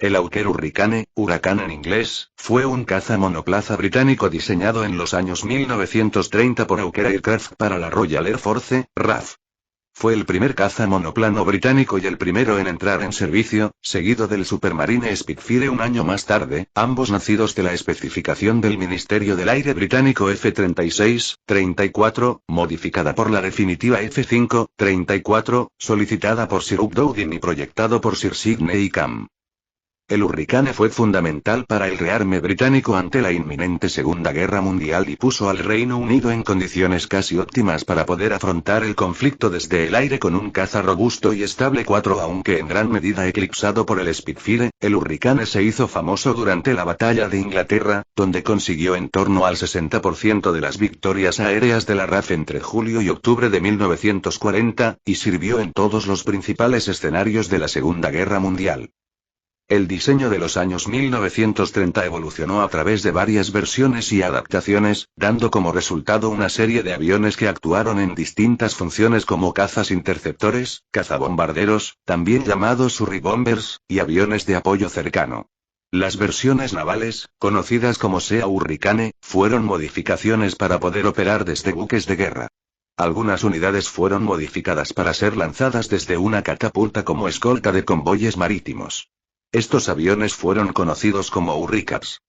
El Hawker Hurricane, huracán en inglés, fue un caza monoplaza británico diseñado en los años 1930 por Hawker Aircraft para la Royal Air Force, RAF. Fue el primer caza monoplano británico y el primero en entrar en servicio, seguido del Supermarine Spitfire un año más tarde, ambos nacidos de la especificación del Ministerio del Aire británico F-36-34, modificada por la definitiva F-5-34, solicitada por Sir Hugh Dowding y proyectado por Sir Sidney Cam. El Hurricane fue fundamental para el rearme británico ante la inminente Segunda Guerra Mundial y puso al Reino Unido en condiciones casi óptimas para poder afrontar el conflicto desde el aire con un caza robusto y estable 4. Aunque en gran medida eclipsado por el Spitfire, el Hurricane se hizo famoso durante la Batalla de Inglaterra, donde consiguió en torno al 60% de las victorias aéreas de la RAF entre julio y octubre de 1940, y sirvió en todos los principales escenarios de la Segunda Guerra Mundial. El diseño de los años 1930 evolucionó a través de varias versiones y adaptaciones, dando como resultado una serie de aviones que actuaron en distintas funciones como cazas interceptores, cazabombarderos, también llamados Surrey Bombers, y aviones de apoyo cercano. Las versiones navales, conocidas como Sea Hurricane, fueron modificaciones para poder operar desde buques de guerra. Algunas unidades fueron modificadas para ser lanzadas desde una catapulta como escolta de convoyes marítimos. Estos aviones fueron conocidos como Hurricars.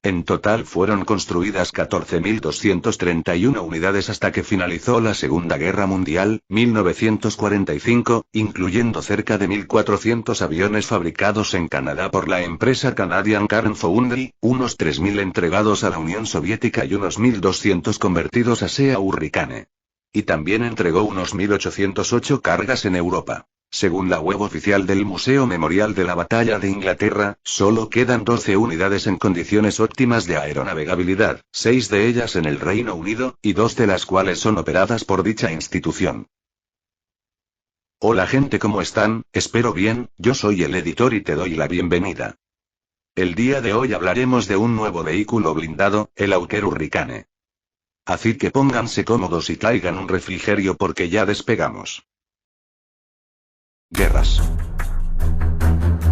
En total fueron construidas 14.231 unidades hasta que finalizó la Segunda Guerra Mundial, 1945, incluyendo cerca de 1.400 aviones fabricados en Canadá por la empresa Canadian Cairn Foundry, unos 3.000 entregados a la Unión Soviética y unos 1.200 convertidos a Sea Hurricane. Y también entregó unos 1.808 cargas en Europa. Según la web oficial del Museo Memorial de la Batalla de Inglaterra, solo quedan 12 unidades en condiciones óptimas de aeronavegabilidad, 6 de ellas en el Reino Unido, y 2 de las cuales son operadas por dicha institución. Hola gente, ¿cómo están? Espero bien, yo soy el editor y te doy la bienvenida. El día de hoy hablaremos de un nuevo vehículo blindado, el Hawker Hurricane. Así que pónganse cómodos y traigan un refrigerio porque ya despegamos. Guerras.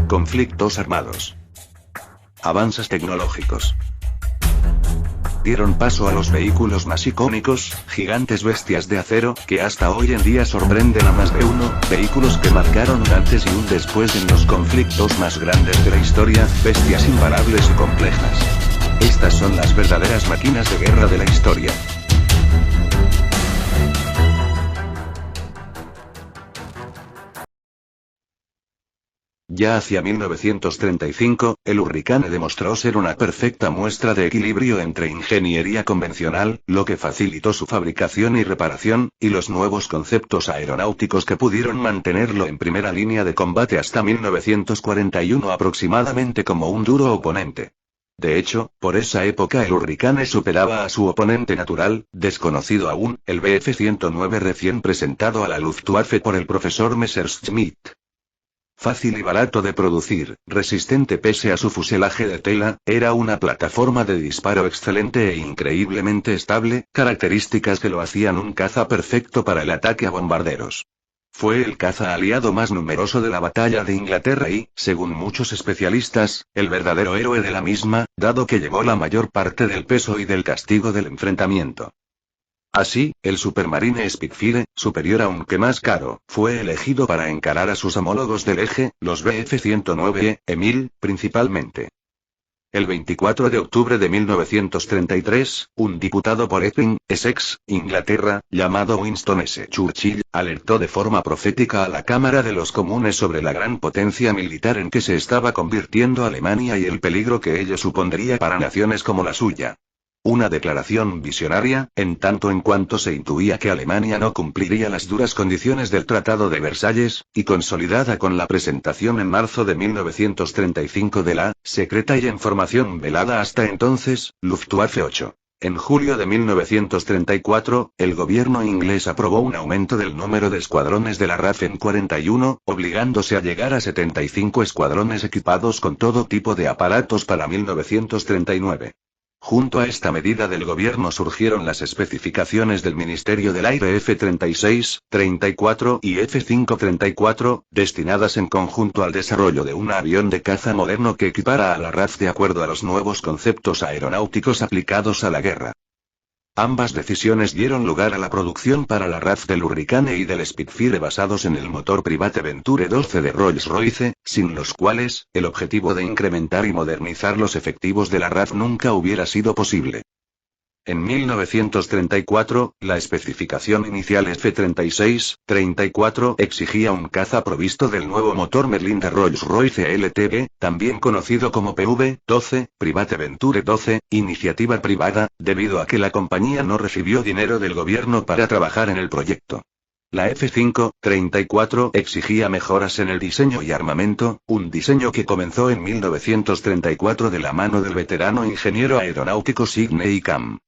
Conflictos armados. Avances tecnológicos. Dieron paso a los vehículos más icónicos, gigantes bestias de acero, que hasta hoy en día sorprenden a más de uno, vehículos que marcaron un antes y un después en los conflictos más grandes de la historia, bestias imparables y complejas. Estas son las verdaderas máquinas de guerra de la historia. Ya hacia 1935, el Hurricane demostró ser una perfecta muestra de equilibrio entre ingeniería convencional, lo que facilitó su fabricación y reparación, y los nuevos conceptos aeronáuticos que pudieron mantenerlo en primera línea de combate hasta 1941 aproximadamente como un duro oponente. De hecho, por esa época el Hurricane superaba a su oponente natural, desconocido aún, el Bf-109 recién presentado a la Luftwaffe por el profesor Messerschmitt. Fácil y barato de producir, resistente pese a su fuselaje de tela, era una plataforma de disparo excelente e increíblemente estable, características que lo hacían un caza perfecto para el ataque a bombarderos. Fue el caza aliado más numeroso de la Batalla de Inglaterra y, según muchos especialistas, el verdadero héroe de la misma, dado que llevó la mayor parte del peso y del castigo del enfrentamiento. Así, el Supermarine Spitfire, superior aunque más caro, fue elegido para encarar a sus homólogos del eje, los Bf-109 E-1000, principalmente. El 24 de octubre de 1933, un diputado por Epping, Essex, Inglaterra, llamado Winston S. Churchill, alertó de forma profética a la Cámara de los Comunes sobre la gran potencia militar en que se estaba convirtiendo Alemania y el peligro que ello supondría para naciones como la suya. Una declaración visionaria, en tanto en cuanto se intuía que Alemania no cumpliría las duras condiciones del Tratado de Versalles, y consolidada con la presentación en marzo de 1935 de la, secreta y en formación velada hasta entonces, Luftwaffe 8. En julio de 1934, el gobierno inglés aprobó un aumento del número de escuadrones de la RAF en 41, obligándose a llegar a 75 escuadrones equipados con todo tipo de aparatos para 1939. Junto a esta medida del gobierno surgieron las especificaciones del Ministerio del Aire F-36, 34 y F-5-34, destinadas en conjunto al desarrollo de un avión de caza moderno que equipara a la RAF de acuerdo a los nuevos conceptos aeronáuticos aplicados a la guerra. Ambas decisiones dieron lugar a la producción para la RAF del Hurricane y del Spitfire basados en el motor Private Venture 12 de Rolls-Royce, sin los cuales, el objetivo de incrementar y modernizar los efectivos de la RAF nunca hubiera sido posible. En 1934, la especificación inicial F-36, 34 exigía un caza provisto del nuevo motor Merlin de Rolls-Royce LTV, también conocido como PV-12, Private Venture 12, iniciativa privada, debido a que la compañía no recibió dinero del gobierno para trabajar en el proyecto. La F-5-34 exigía mejoras en el diseño y armamento, un diseño que comenzó en 1934 de la mano del veterano ingeniero aeronáutico Sidney Cam.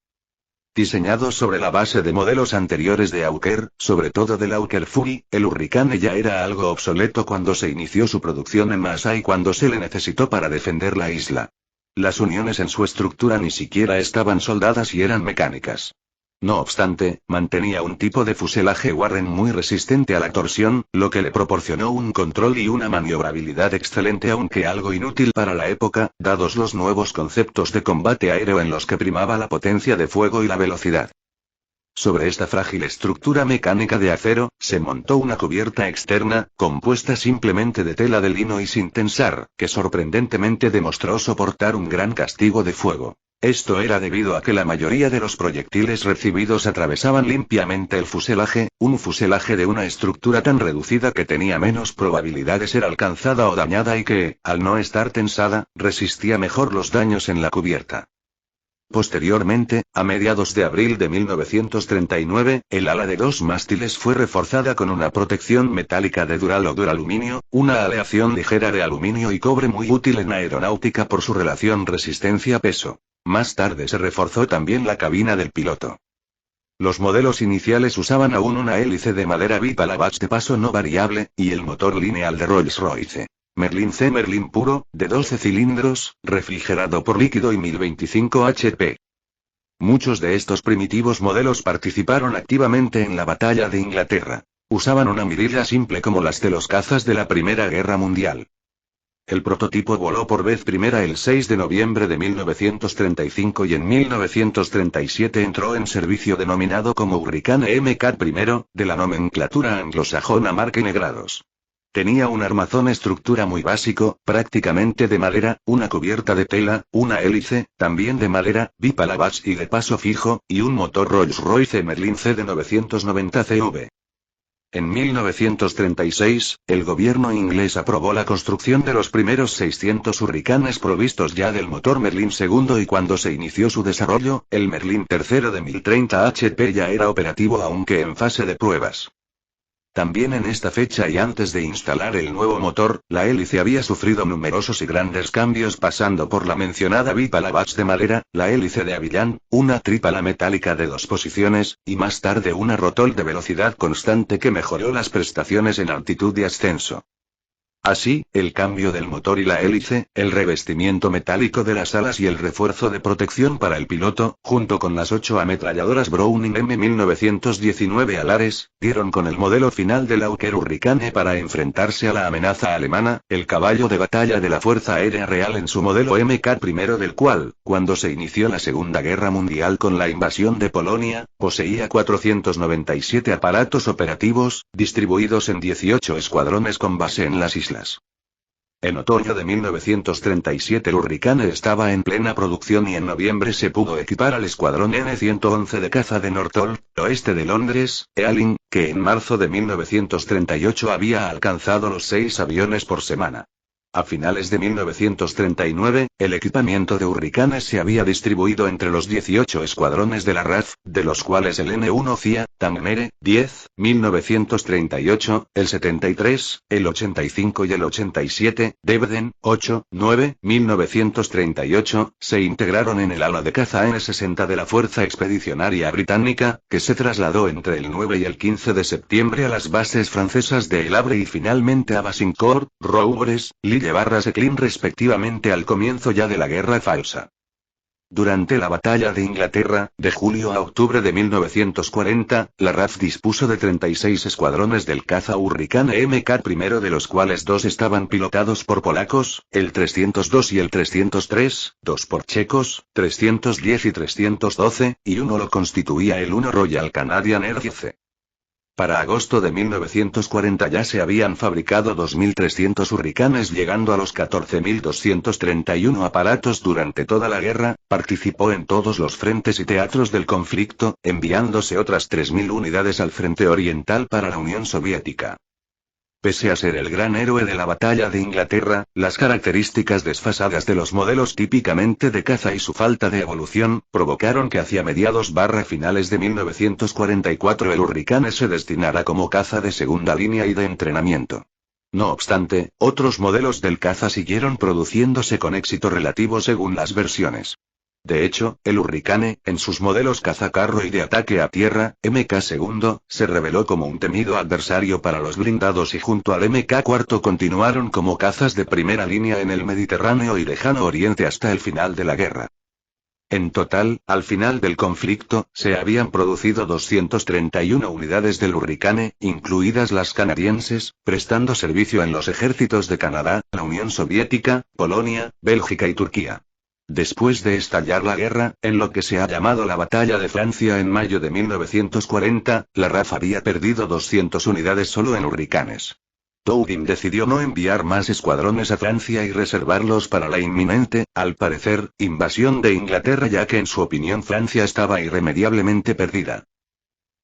Diseñado sobre la base de modelos anteriores de Hawker, sobre todo del Hawker Fury, el Hurricane ya era algo obsoleto cuando se inició su producción en masa y cuando se le necesitó para defender la isla. Las uniones en su estructura ni siquiera estaban soldadas y eran mecánicas. No obstante, mantenía un tipo de fuselaje Warren muy resistente a la torsión, lo que le proporcionó un control y una maniobrabilidad excelente aunque algo inútil para la época, dados los nuevos conceptos de combate aéreo en los que primaba la potencia de fuego y la velocidad. Sobre esta frágil estructura mecánica de acero, se montó una cubierta externa, compuesta simplemente de tela de lino y sin tensar, que sorprendentemente demostró soportar un gran castigo de fuego. Esto era debido a que la mayoría de los proyectiles recibidos atravesaban limpiamente el fuselaje, un fuselaje de una estructura tan reducida que tenía menos probabilidad de ser alcanzada o dañada y que, al no estar tensada, resistía mejor los daños en la cubierta. Posteriormente, a mediados de abril de 1939, el ala de 2 mástiles fue reforzada con una protección metálica de dural o duraluminio, una aleación ligera de aluminio y cobre muy útil en aeronáutica por su relación resistencia-peso. Más tarde se reforzó también la cabina del piloto. Los modelos iniciales usaban aún una hélice de madera bipalavach de paso no variable, y el motor lineal de Rolls-Royce. Merlin C. Merlin puro, de 12 cilindros, refrigerado por líquido y 1025 HP. Muchos de estos primitivos modelos participaron activamente en la batalla de Inglaterra. Usaban una mirilla simple como las de los cazas de la Primera Guerra Mundial. El prototipo voló por vez primera el 6 de noviembre de 1935 y en 1937 entró en servicio denominado como Hurricane MK I, de la nomenclatura anglosajona Mark grados. Tenía un armazón estructura muy básico, prácticamente de madera, una cubierta de tela, una hélice, también de madera, bipalavach y de paso fijo, y un motor Rolls-Royce Merlin C de 990 CV. En 1936, el gobierno inglés aprobó la construcción de los primeros 600 Hurricanes provistos ya del motor Merlin II y cuando se inició su desarrollo, el Merlin III de 1030 HP ya era operativo aunque en fase de pruebas. También en esta fecha y antes de instalar el nuevo motor, la hélice había sufrido numerosos y grandes cambios pasando por la mencionada bipalavach de madera, la hélice de Avillan, una trípala metálica de 2 posiciones, y más tarde una rotol de velocidad constante que mejoró las prestaciones en altitud y ascenso. Así, el cambio del motor y la hélice, el revestimiento metálico de las alas y el refuerzo de protección para el piloto, junto con las 8 ametralladoras Browning M1919 alares, dieron con el modelo final del Hawker Hurricane para enfrentarse a la amenaza alemana, el caballo de batalla de la Fuerza Aérea Real en su modelo MK I del cual, cuando se inició la Segunda Guerra Mundial con la invasión de Polonia, poseía 497 aparatos operativos, distribuidos en 18 escuadrones con base en las islas. En otoño de 1937 el Hurricane estaba en plena producción y en noviembre se pudo equipar al escuadrón N-111 de caza de Northolt, oeste de Londres, Ealing, que en marzo de 1938 había alcanzado los 6 aviones por semana. A finales de 1939, el equipamiento de Hurricane se había distribuido entre los 18 escuadrones de la RAF, de los cuales el N-1 CIA, Tangmere, 10, 1938, el 73, el 85 y el 87, Debden, 8, 9, 1938, se integraron en el ala de caza N-60 de la Fuerza Expedicionaria Británica, que se trasladó entre el 9 y el 15 de septiembre a las bases francesas de El Havre y finalmente a Basincourt, Rouvres, Lille/Seclin respectivamente al comienzo ya de la Guerra Falsa. Durante la Batalla de Inglaterra, de julio a octubre de 1940, la RAF dispuso de 36 escuadrones del caza Hurricane MK, primero de los cuales dos estaban pilotados por polacos, el 302 y el 303, dos por checos, 310 y 312, y uno lo constituía el 1 Royal Canadian Air Force. Para agosto de 1940 ya se habían fabricado 2.300 Hurricanes, llegando a los 14.231 aparatos durante toda la guerra. Participó en todos los frentes y teatros del conflicto, enviándose otras 3.000 unidades al frente oriental para la Unión Soviética. Pese a ser el gran héroe de la batalla de Inglaterra, las características desfasadas de los modelos típicamente de caza y su falta de evolución, provocaron que hacia mediados/finales de 1944 el Hurricane se destinara como caza de segunda línea y de entrenamiento. No obstante, otros modelos del caza siguieron produciéndose con éxito relativo según las versiones. De hecho, el Hurricane, en sus modelos cazacarro y de ataque a tierra, MK2, se reveló como un temido adversario para los blindados y junto al MK4 continuaron como cazas de primera línea en el Mediterráneo y Lejano Oriente hasta el final de la guerra. En total, al final del conflicto, se habían producido 231 unidades del Hurricane, incluidas las canadienses, prestando servicio en los ejércitos de Canadá, la Unión Soviética, Polonia, Bélgica y Turquía. Después de estallar la guerra, en lo que se ha llamado la Batalla de Francia en mayo de 1940, la RAF había perdido 200 unidades solo en Hurricanes. Dowding decidió no enviar más escuadrones a Francia y reservarlos para la inminente, al parecer, invasión de Inglaterra, ya que en su opinión Francia estaba irremediablemente perdida.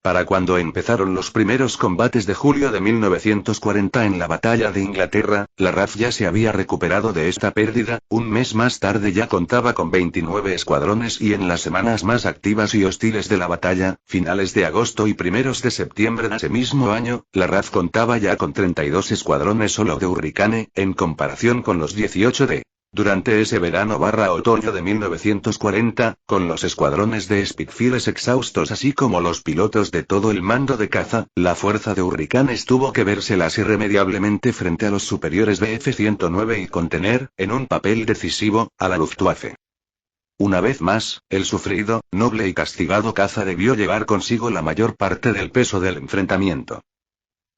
Para cuando empezaron los primeros combates de julio de 1940 en la Batalla de Inglaterra, la RAF ya se había recuperado de esta pérdida. Un mes más tarde ya contaba con 29 escuadrones y en las semanas más activas y hostiles de la batalla, finales de agosto y primeros de septiembre de ese mismo año, la RAF contaba ya con 32 escuadrones solo de Hurricane, en comparación con los 18 de durante ese verano/otoño de 1940, con los escuadrones de Spitfires exhaustos así como los pilotos de todo el mando de caza, la fuerza de Hurricanes tuvo que vérselas irremediablemente frente a los superiores Bf-109 y contener, en un papel decisivo, a la Luftwaffe. Una vez más, el sufrido, noble y castigado caza debió llevar consigo la mayor parte del peso del enfrentamiento.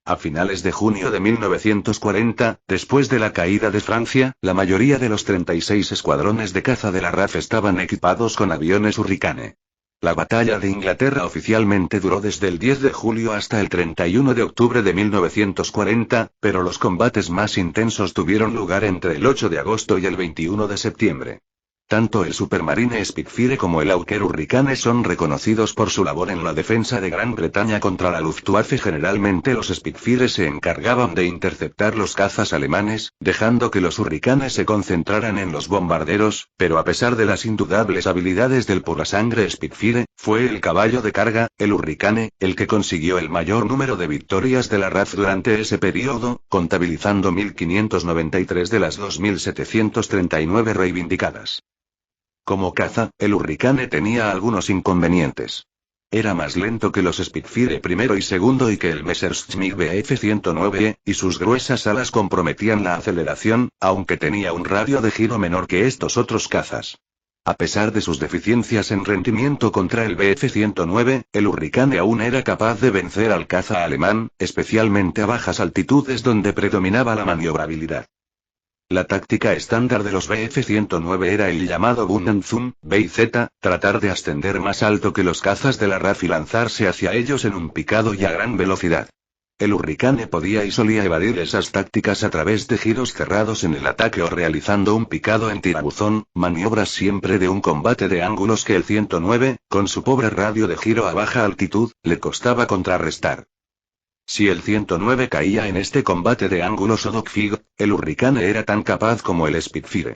A finales de junio de 1940, después de la caída de Francia, la mayoría de los 36 escuadrones de caza de la RAF estaban equipados con aviones Hurricane. La batalla de Inglaterra oficialmente duró desde el 10 de julio hasta el 31 de octubre de 1940, pero los combates más intensos tuvieron lugar entre el 8 de agosto y el 21 de septiembre. Tanto el Supermarine Spitfire como el Hawker Hurricane son reconocidos por su labor en la defensa de Gran Bretaña contra la Luftwaffe. Generalmente los Spitfire se encargaban de interceptar los cazas alemanes, dejando que los Hurricanes se concentraran en los bombarderos, pero a pesar de las indudables habilidades del purasangre Spitfire, fue el caballo de carga, el Hurricane, el que consiguió el mayor número de victorias de la RAF durante ese periodo, contabilizando 1.593 de las 2.739 reivindicadas. Como caza, el Hurricane tenía algunos inconvenientes. Era más lento que los Spitfire primero y segundo y que el Messerschmitt Bf-109, y sus gruesas alas comprometían la aceleración, aunque tenía un radio de giro menor que estos otros cazas. A pesar de sus deficiencias en rendimiento contra el Bf-109, el Hurricane aún era capaz de vencer al caza alemán, especialmente a bajas altitudes donde predominaba la maniobrabilidad. La táctica estándar de los Bf-109 era el llamado Bun and Zoom, BZ, tratar de ascender más alto que los cazas de la RAF y lanzarse hacia ellos en un picado y a gran velocidad. El Hurricane podía y solía evadir esas tácticas a través de giros cerrados en el ataque o realizando un picado en tirabuzón, maniobras siempre de un combate de ángulos que el 109, con su pobre radio de giro a baja altitud, le costaba contrarrestar. Si el 109 caía en este combate de ángulos o dogfight, el Hurricane era tan capaz como el Spitfire.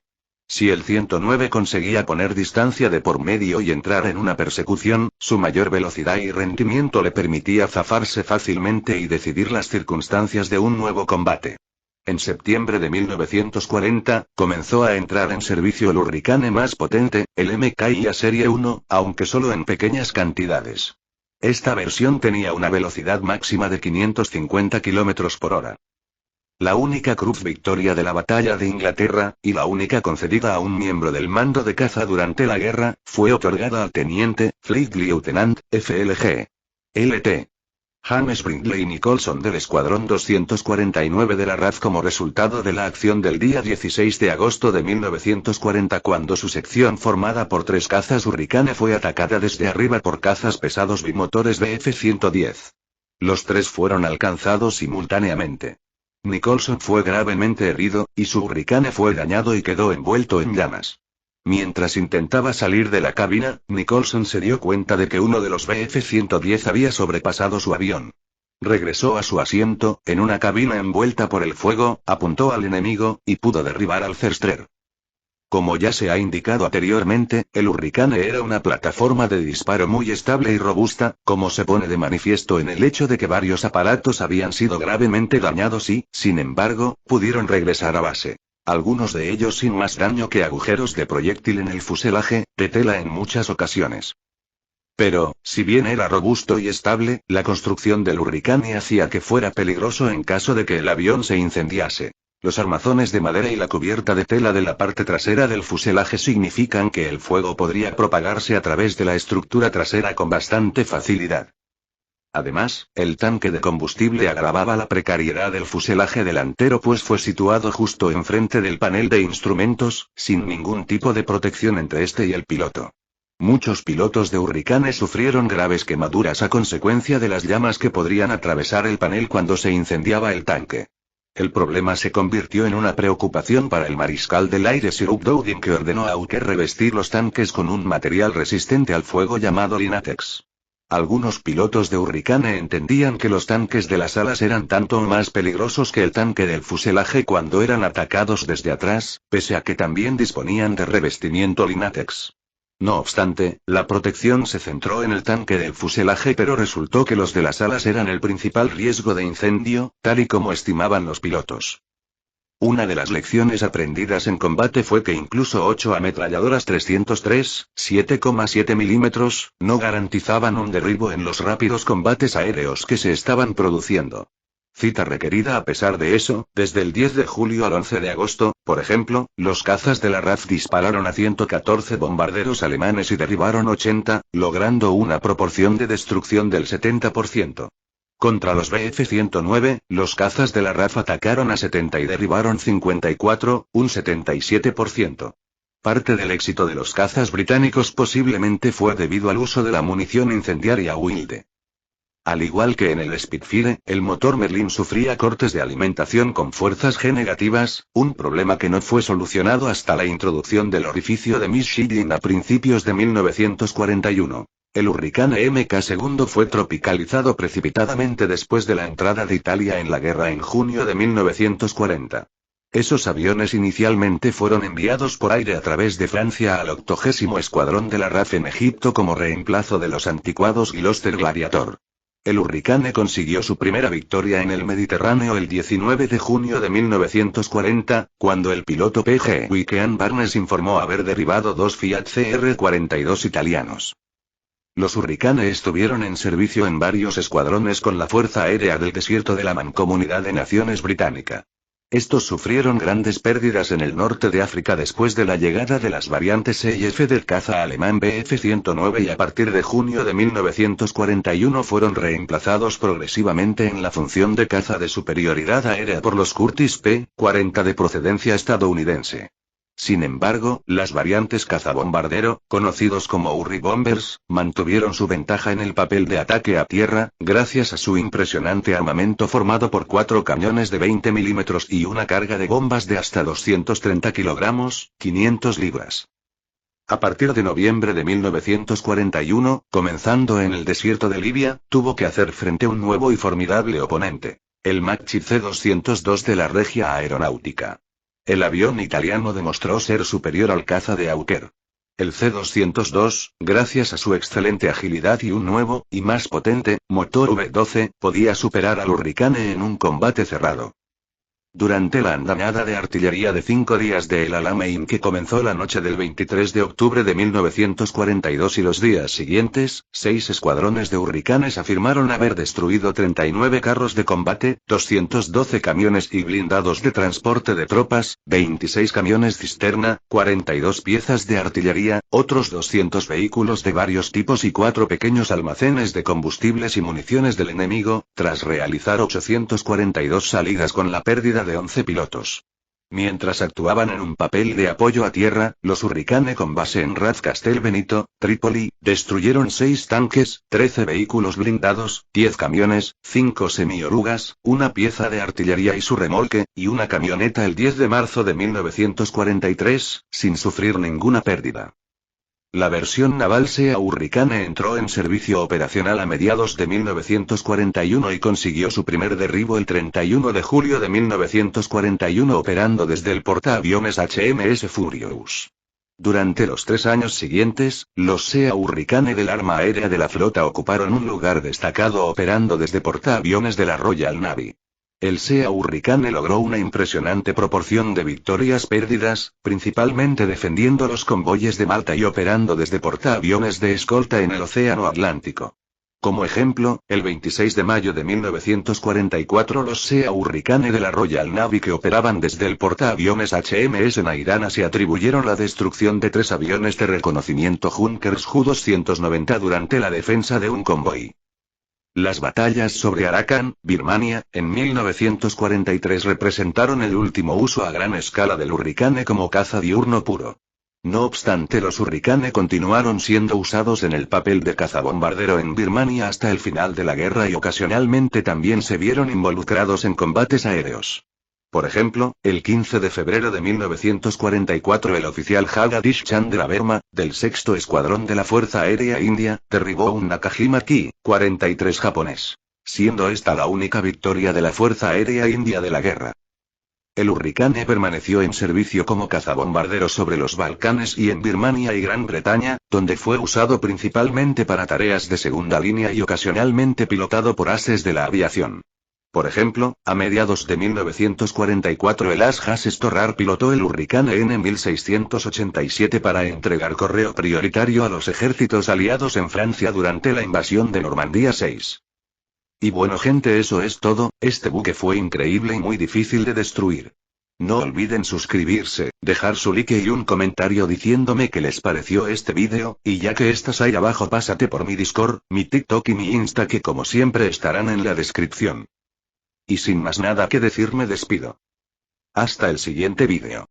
Si el 109 conseguía poner distancia de por medio y entrar en una persecución, su mayor velocidad y rendimiento le permitía zafarse fácilmente y decidir las circunstancias de un nuevo combate. En septiembre de 1940, comenzó a entrar en servicio el Hurricane más potente, el MKIA Serie 1, aunque solo en pequeñas cantidades. Esta versión tenía una velocidad máxima de 550 km por hora. La única cruz victoria de la batalla de Inglaterra, y la única concedida a un miembro del mando de caza durante la guerra, fue otorgada al teniente, Fleet Lieutenant, FLG. Lt. James Brindley Nicholson del Escuadrón 249 de la RAF como resultado de la acción del día 16 de agosto de 1940 cuando su sección formada por 3 cazas Hurricane fue atacada desde arriba por cazas pesados bimotores Bf-110. Los 3 fueron alcanzados simultáneamente. Nicholson fue gravemente herido, y su Hurricane fue dañado y quedó envuelto en llamas. Mientras intentaba salir de la cabina, Nicholson se dio cuenta de que uno de los Bf-110 había sobrepasado su avión. Regresó a su asiento, en una cabina envuelta por el fuego, apuntó al enemigo, y pudo derribar al Thruster. Como ya se ha indicado anteriormente, el Hurricane era una plataforma de disparo muy estable y robusta, como se pone de manifiesto en el hecho de que varios aparatos habían sido gravemente dañados y, sin embargo, pudieron regresar a base. Algunos de ellos sin más daño que agujeros de proyectil en el fuselaje, de tela en muchas ocasiones. Pero, si bien era robusto y estable, la construcción del Hurricane hacía que fuera peligroso en caso de que el avión se incendiase. Los armazones de madera y la cubierta de tela de la parte trasera del fuselaje significan que el fuego podría propagarse a través de la estructura trasera con bastante facilidad. Además, el tanque de combustible agravaba la precariedad del fuselaje delantero pues fue situado justo enfrente del panel de instrumentos, sin ningún tipo de protección entre este y el piloto. Muchos pilotos de Hurricane sufrieron graves quemaduras a consecuencia de las llamas que podrían atravesar el panel cuando se incendiaba el tanque. El problema se convirtió en una preocupación para el mariscal del aire Sir Dowding que ordenó a Hawker revestir los tanques con un material resistente al fuego llamado Linatex. Algunos pilotos de Hurricane entendían que los tanques de las alas eran tanto más peligrosos que el tanque del fuselaje cuando eran atacados desde atrás, pese a que también disponían de revestimiento Linatex. No obstante, la protección se centró en el tanque del fuselaje pero resultó que los de las alas eran el principal riesgo de incendio, tal y como estimaban los pilotos. Una de las lecciones aprendidas en combate fue que incluso 8 ametralladoras 303, 7,7 milímetros, no garantizaban un derribo en los rápidos combates aéreos que se estaban produciendo. Cita requerida a pesar de eso, desde el 10 de julio al 11 de agosto, por ejemplo, los cazas de la RAF dispararon a 114 bombarderos alemanes y derribaron 80, logrando una proporción de destrucción del 70%. Contra los Bf-109, los cazas de la RAF atacaron a 70 y derribaron 54, un 77%. Parte del éxito de los cazas británicos posiblemente fue debido al uso de la munición incendiaria Wilde. Al igual que en el Spitfire, el motor Merlin sufría cortes de alimentación con fuerzas G negativas, un problema que no fue solucionado hasta la introducción del orificio de Mishilin a principios de 1941. El Hurricane Mk II fue tropicalizado precipitadamente después de la entrada de Italia en la guerra en junio de 1940. Esos aviones inicialmente fueron enviados por aire a través de Francia al 80º Escuadrón de la RAF en Egipto como reemplazo de los anticuados Gloster Gladiator. El Hurricane consiguió su primera victoria en el Mediterráneo el 19 de junio de 1940, cuando el piloto P.G. Wickean Barnes informó haber derribado 2 Fiat CR-42 italianos. Los Hurricane estuvieron en servicio en varios escuadrones con la Fuerza Aérea del Desierto de la Mancomunidad de Naciones Británica. Estos sufrieron grandes pérdidas en el norte de África después de la llegada de las variantes E y F del caza alemán Bf-109 y a partir de junio de 1941 fueron reemplazados progresivamente en la función de caza de superioridad aérea por los Curtiss P-40 de procedencia estadounidense. Sin embargo, las variantes cazabombardero, conocidos como Hurry Bombers, mantuvieron su ventaja en el papel de ataque a tierra, gracias a su impresionante armamento formado por 4 cañones de 20 milímetros y una carga de bombas de hasta 230 kilogramos, 500 libras. A partir de noviembre de 1941, comenzando en el desierto de Libia, tuvo que hacer frente a un nuevo y formidable oponente, el Macchi C-202 de la Regia Aeronáutica. El avión italiano demostró ser superior al caza de Hawker. El C-202, gracias a su excelente agilidad y un nuevo, y más potente, motor V-12, podía superar al Hurricane en un combate cerrado. Durante la andanada de artillería de 5 días de El Alamein que comenzó la noche del 23 de octubre de 1942 y los días siguientes, 6 escuadrones de hurricanes afirmaron haber destruido 39 carros de combate, 212 camiones y blindados de transporte de tropas, 26 camiones cisterna, 42 piezas de artillería, otros 200 vehículos de varios tipos y 4 pequeños almacenes de combustibles y municiones del enemigo, tras realizar 842 salidas con la pérdida de 11 pilotos. Mientras actuaban en un papel de apoyo a tierra, los Hurricane con base en Raz Castelbenito, Trípoli, destruyeron 6 tanques, 13 vehículos blindados, 10 camiones, 5 semiorugas, una pieza de artillería y su remolque, y una camioneta el 10 de marzo de 1943, sin sufrir ninguna pérdida. La versión naval Sea Hurricane entró en servicio operacional a mediados de 1941 y consiguió su primer derribo el 31 de julio de 1941 operando desde el portaaviones HMS Furious. Durante los 3 años siguientes, los Sea Hurricane del Arma Aérea de la Flota ocuparon un lugar destacado operando desde portaaviones de la Royal Navy. El Sea Hurricane logró una impresionante proporción de victorias-pérdidas, principalmente defendiendo los convoyes de Malta y operando desde portaaviones de escolta en el Océano Atlántico. Como ejemplo, el 26 de mayo de 1944 los Sea Hurricane de la Royal Navy que operaban desde el portaaviones HMS Nairana se atribuyeron la destrucción de 3 aviones de reconocimiento Junkers Ju-290 durante la defensa de un convoy. Las batallas sobre Arakan, Birmania, en 1943 representaron el último uso a gran escala del Hurricane como caza diurno puro. No obstante, los Hurricane continuaron siendo usados en el papel de cazabombardero en Birmania hasta el final de la guerra y ocasionalmente también se vieron involucrados en combates aéreos. Por ejemplo, el 15 de febrero de 1944 el oficial Jagadish Chandra Verma, del 6º Escuadrón de la Fuerza Aérea India, derribó un Nakajima Ki-43 japonés, siendo esta la única victoria de la Fuerza Aérea India de la guerra. El Hurricane permaneció en servicio como cazabombardero sobre los Balcanes y en Birmania y Gran Bretaña, donde fue usado principalmente para tareas de segunda línea y ocasionalmente pilotado por ases de la aviación. Por ejemplo, a mediados de 1944 el as Stoddard pilotó el Hurricane N-1687 para entregar correo prioritario a los ejércitos aliados en Francia durante la invasión de Normandía 6. Y bueno gente, eso es todo. Este buque fue increíble y muy difícil de destruir. No olviden suscribirse, dejar su like y un comentario diciéndome qué les pareció este vídeo, y ya que estás ahí abajo pásate por mi Discord, mi TikTok y mi Insta que como siempre estarán en la descripción. Y sin más nada que decir me despido. Hasta el siguiente vídeo.